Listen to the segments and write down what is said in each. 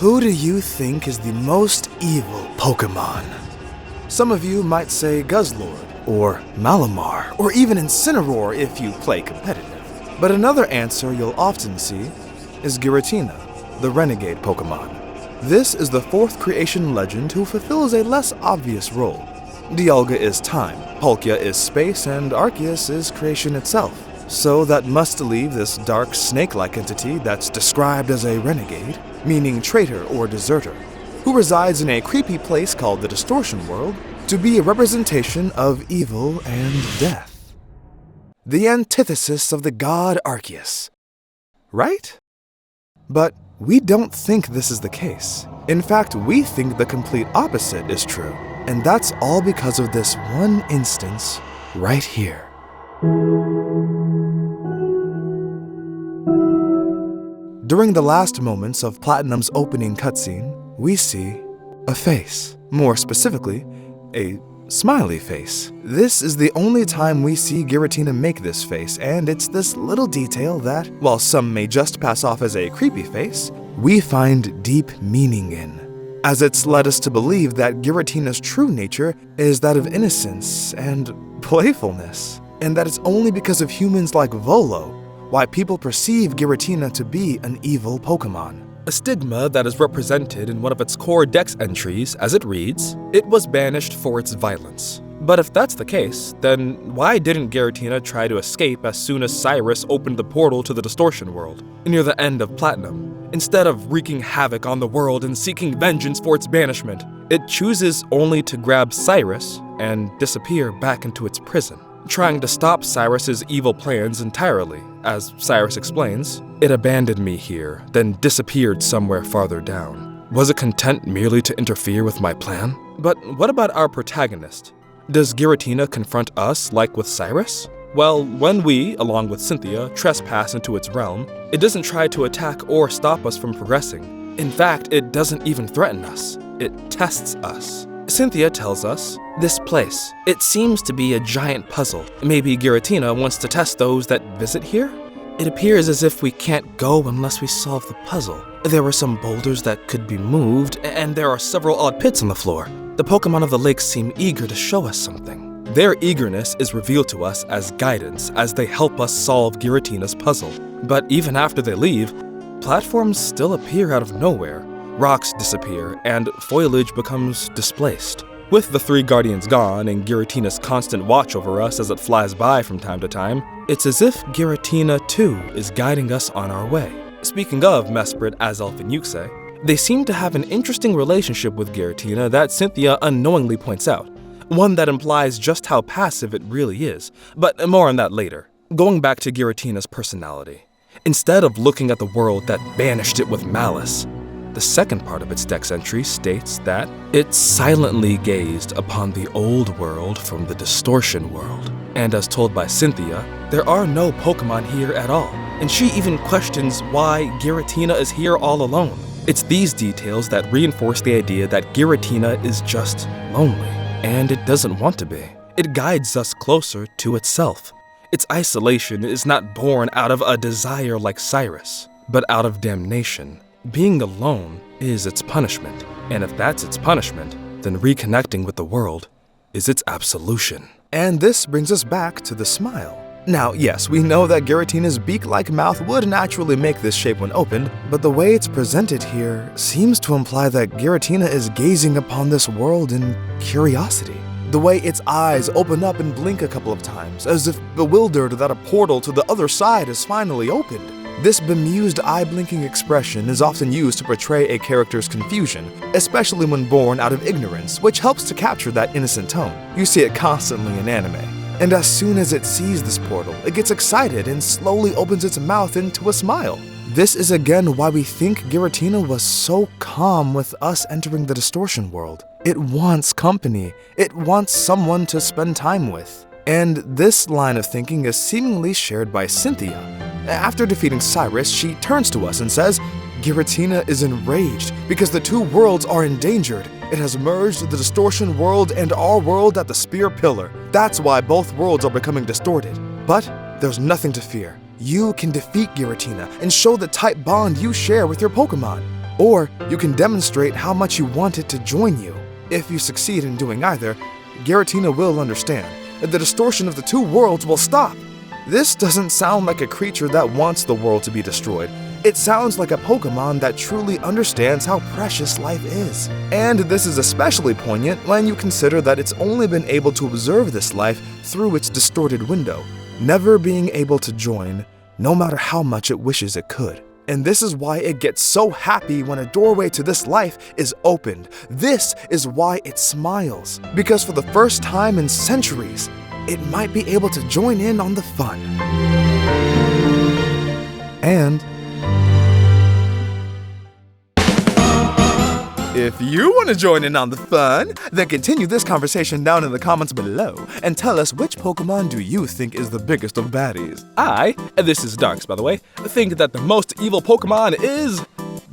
Who do you think is the most evil Pokemon? Some of you might say Guzzlord, or Malamar, or even Incineroar if you play competitive. But another answer you'll often see is Giratina, the Renegade Pokemon. This is the fourth creation legend who fulfills a less obvious role. Dialga is time, Palkia is space, and Arceus is creation itself. So that must leave this dark snake-like entity that's described as a renegade, meaning traitor or deserter, who resides in a creepy place called the Distortion World, to be a representation of evil and death. The antithesis of the god Arceus. Right? But we don't think this is the case. In fact, we think the complete opposite is true, and that's all because of this one instance right here. During the last moments of Platinum's opening cutscene, we see a face. More specifically, a smiley face. This is the only time we see Giratina make this face, and it's this little detail that, while some may just pass off as a creepy face, we find deep meaning in, as it's led us to believe that Giratina's true nature is that of innocence and playfulness, and that it's only because of humans like Volo why people perceive Giratina to be an evil Pokemon. A stigma that is represented in one of its core dex entries, as it reads, "It was banished for its violence." But if that's the case, then why didn't Giratina try to escape as soon as Cyrus opened the portal to the Distortion World, near the end of Platinum? Instead of wreaking havoc on the world and seeking vengeance for its banishment, it chooses only to grab Cyrus and disappear back into its prison, trying to stop Cyrus's evil plans entirely. As Cyrus explains, "It abandoned me here, then disappeared somewhere farther down. Was it content merely to interfere with my plan?" But what about our protagonist? Does Giratina confront us like with Cyrus? Well, when we, along with Cynthia, trespass into its realm, it doesn't try to attack or stop us from progressing. In fact, it doesn't even threaten us. It tests us. Cynthia tells us, "This place, it seems to be a giant puzzle. Maybe Giratina wants to test those that visit here? It appears as if we can't go unless we solve the puzzle. There were some boulders that could be moved, and there are several odd pits on the floor. The Pokemon of the lake seem eager to show us something." Their eagerness is revealed to us as guidance as they help us solve Giratina's puzzle. But even after they leave, platforms still appear out of nowhere. Rocks disappear, and foliage becomes displaced. With the three guardians gone and Giratina's constant watch over us as it flies by from time to time, it's as if Giratina too is guiding us on our way. Speaking of Mesprit, Azelf, and Yuxei, they seem to have an interesting relationship with Giratina that Cynthia unknowingly points out, one that implies just how passive it really is, but more on that later. Going back to Giratina's personality, instead of looking at the world that banished it with malice, the second part of its dex entry states that it silently gazed upon the old world from the Distortion World. And as told by Cynthia, there are no Pokemon here at all. And she even questions why Giratina is here all alone. It's these details that reinforce the idea that Giratina is just lonely, and it doesn't want to be. It guides us closer to itself. Its isolation is not born out of a desire like Cyrus, but out of damnation. Being alone is its punishment, and if that's its punishment, then reconnecting with the world is its absolution. And this brings us back to the smile. Now, yes, we know that Giratina's beak-like mouth would naturally make this shape when opened, but the way it's presented here seems to imply that Giratina is gazing upon this world in curiosity. The way its eyes open up and blink a couple of times, as if bewildered that a portal to the other side is finally opened. This bemused eye-blinking expression is often used to portray a character's confusion, especially when born out of ignorance, which helps to capture that innocent tone. You see it constantly in anime. And as soon as it sees this portal, it gets excited and slowly opens its mouth into a smile. This is again why we think Giratina was so calm with us entering the Distortion World. It wants company. It wants someone to spend time with. And this line of thinking is seemingly shared by Cynthia. After defeating Cyrus, she turns to us and says, "Giratina is enraged because the two worlds are endangered. It has merged the Distortion World and our world at the Spear Pillar. That's why both worlds are becoming distorted. But there's nothing to fear. You can defeat Giratina and show the tight bond you share with your Pokemon." Or you can demonstrate how much you want it to join you. If you succeed in doing either, Giratina will understand that the distortion of the two worlds will stop. This doesn't sound like a creature that wants the world to be destroyed. It sounds like a Pokemon that truly understands how precious life is. And this is especially poignant when you consider that it's only been able to observe this life through its distorted window, never being able to join, no matter how much it wishes it could. And this is why it gets so happy when a doorway to this life is opened. This is why it smiles, because for the first time in centuries, it might be able to join in on the fun. And if you want to join in on the fun, then continue this conversation down in the comments below and tell us which Pokemon do you think is the biggest of baddies. I, and this is Darks by the way, think that the most evil Pokemon is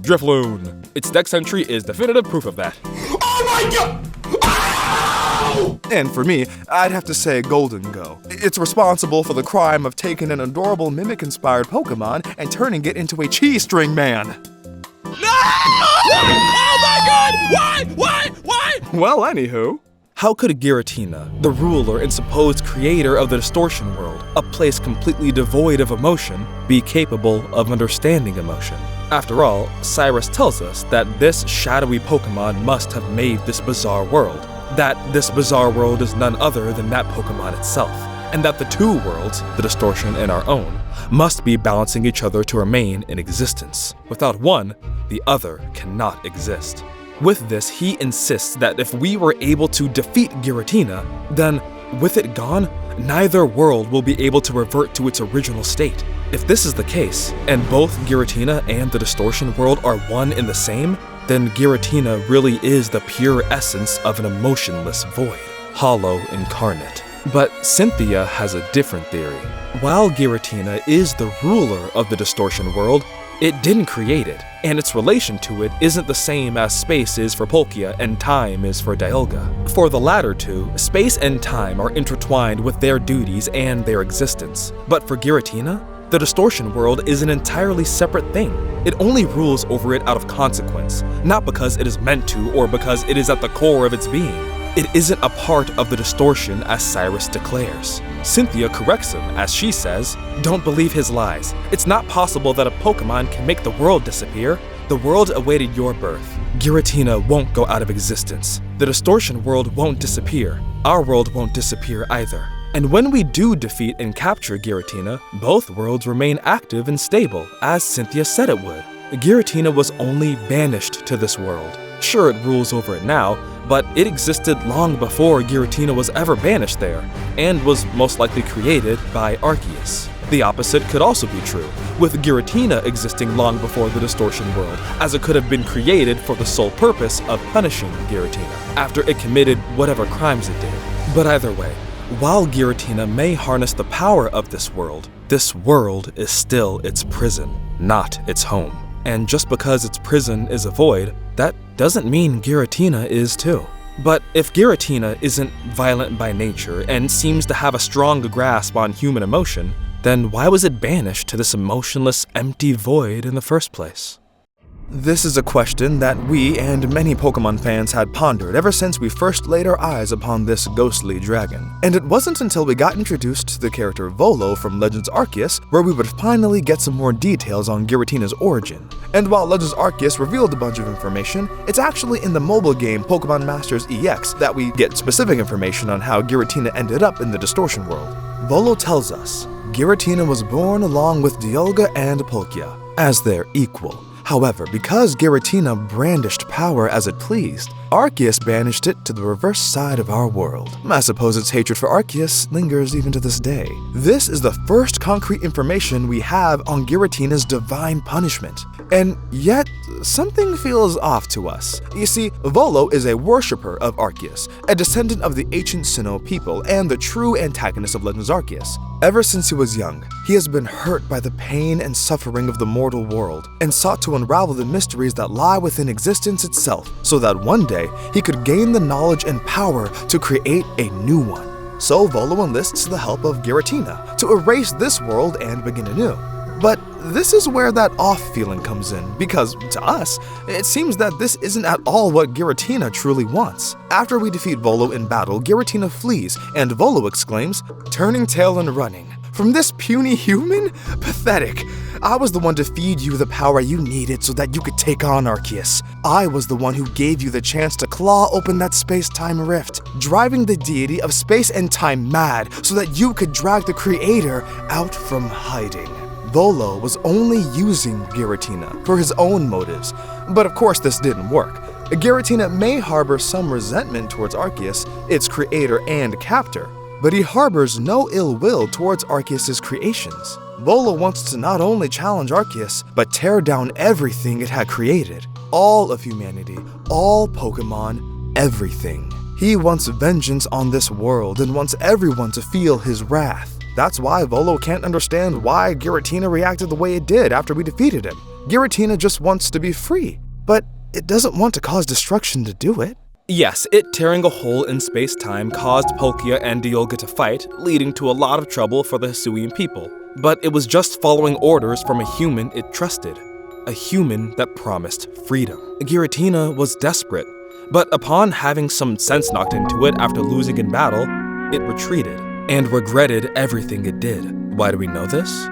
Drifloon. Its Dex entry is definitive proof of that. Oh my god! Ow! And for me, I'd have to say Golden Go. It's responsible for the crime of taking an adorable mimic-inspired Pokemon and turning it into a cheese string man. No! Oh my god! Why? Well, anywho. How could Giratina, the ruler and supposed creator of the distortion world, a place completely devoid of emotion, be capable of understanding emotion? After all, Cyrus tells us that this shadowy Pokemon must have made this bizarre world, that this bizarre world is none other than that Pokemon itself, and that the two worlds, the distortion and our own, must be balancing each other to remain in existence. Without one, the other cannot exist. With this, he insists that if we were able to defeat Giratina, then, with it gone, neither world will be able to revert to its original state. If this is the case, and both Giratina and the distortion world are one and the same, then Giratina really is the pure essence of an emotionless void, hollow incarnate. But Cynthia has a different theory. While Giratina is the ruler of the distortion world, it didn't create it, and its relation to it isn't the same as space is for Palkia and time is for Dialga. For the latter two, space and time are intertwined with their duties and their existence. But for Giratina, the distortion world is an entirely separate thing. It only rules over it out of consequence, not because it is meant to or because it is at the core of its being. It isn't a part of the distortion as Cyrus declares. Cynthia corrects him as she says, "Don't believe his lies. It's not possible that a Pokemon can make the world disappear. The world awaited your birth. Giratina won't go out of existence. The distortion world won't disappear. Our world won't disappear either. And when we do defeat and capture Giratina, both worlds remain active and stable, as Cynthia said it would. Giratina was only banished to this world. Sure, it rules over it now, but it existed long before Giratina was ever banished there, and was most likely created by Arceus. The opposite could also be true, with Giratina existing long before the distortion world, as it could have been created for the sole purpose of punishing Giratina, after it committed whatever crimes it did. But either way, while Giratina may harness the power of this world is still its prison, not its home. And just because its prison is a void, that doesn't mean Giratina is too. But if Giratina isn't violent by nature and seems to have a strong grasp on human emotion, then why was it banished to this emotionless, empty void in the first place? This is a question that we and many Pokemon fans had pondered ever since we first laid our eyes upon this ghostly dragon. And it wasn't until we got introduced to the character Volo from Legends Arceus where we would finally get some more details on Giratina's origin. And while Legends Arceus revealed a bunch of information, it's actually in the mobile game Pokemon Masters EX that we get specific information on how Giratina ended up in the distortion world. Volo tells us, Giratina was born along with Dialga and Palkia, as their equal. However, because Giratina brandished power as it pleased, Arceus banished it to the reverse side of our world. I suppose its hatred for Arceus lingers even to this day. This is the first concrete information we have on Giratina's divine punishment. And yet, something feels off to us. You see, Volo is a worshipper of Arceus, a descendant of the ancient Sinnoh people and the true antagonist of Legends Arceus. Ever since he was young, he has been hurt by the pain and suffering of the mortal world, and sought to unravel the mysteries that lie within existence itself, so that one day he could gain the knowledge and power to create a new one. So Volo enlists the help of Giratina to erase this world and begin anew. But this is where that off feeling comes in, because to us, it seems that this isn't at all what Giratina truly wants. After we defeat Volo in battle, Giratina flees, and Volo exclaims, turning tail and running. From this puny human? Pathetic. I was the one to feed you the power you needed so that you could take on Arceus. I was the one who gave you the chance to claw open that space-time rift, driving the deity of space and time mad so that you could drag the creator out from hiding. Volo was only using Giratina for his own motives, but of course this didn't work. Giratina may harbor some resentment towards Arceus, its creator and captor, but he harbors no ill will towards Arceus' creations. Volo wants to not only challenge Arceus, but tear down everything it had created. All of humanity, all Pokemon, everything. He wants vengeance on this world and wants everyone to feel his wrath. That's why Volo can't understand why Giratina reacted the way it did after we defeated him. Giratina just wants to be free, but it doesn't want to cause destruction to do it. Yes, it tearing a hole in space-time caused Palkia and Dialga to fight, leading to a lot of trouble for the Hisuian people. But it was just following orders from a human it trusted. A human that promised freedom. Giratina was desperate, but upon having some sense knocked into it after losing in battle, it retreated and regretted everything it did. Why do we know this?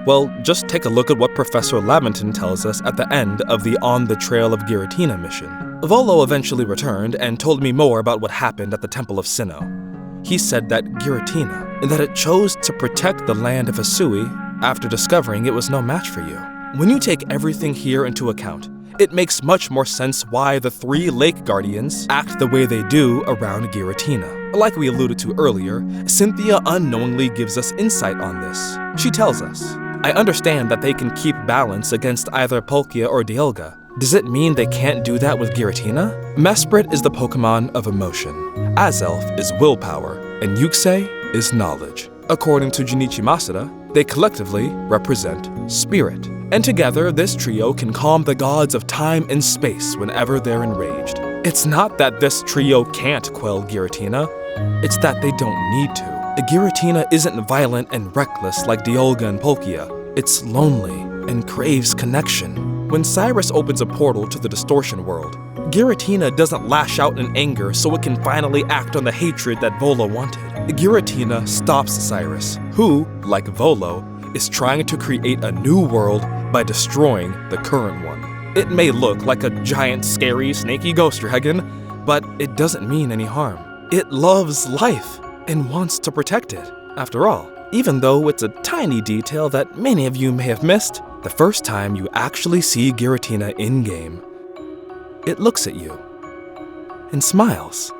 Well, just take a look at what Professor Laventon tells us at the end of the On the Trail of Giratina mission. Volo eventually returned and told me more about what happened at the Temple of Sinnoh. He said that Giratina, that it chose to protect the land of Hisui after discovering it was no match for you. When you take everything here into account, it makes much more sense why the 3 Lake Guardians act the way they do around Giratina. Like we alluded to earlier, Cynthia unknowingly gives us insight on this. She tells us, I understand that they can keep balance against either Palkia or Dialga. Does it mean they can't do that with Giratina? Mesprit is the Pokemon of emotion, Azelf is willpower, and Yuksei is knowledge. According to Junichi Masuda, they collectively represent spirit. And together, this trio can calm the gods of time and space whenever they're enraged. It's not that this trio can't quell Giratina, it's that they don't need to. Giratina isn't violent and reckless like Dialga and Palkia. It's lonely and craves connection. When Cyrus opens a portal to the distortion world, Giratina doesn't lash out in anger so it can finally act on the hatred that Volo wanted. Giratina stops Cyrus, who, like Volo, is trying to create a new world by destroying the current one. It may look like a giant, scary, snaky ghost dragon, but it doesn't mean any harm. It loves life and wants to protect it. After all, even though it's a tiny detail that many of you may have missed, the first time you actually see Giratina in-game, it looks at you and smiles.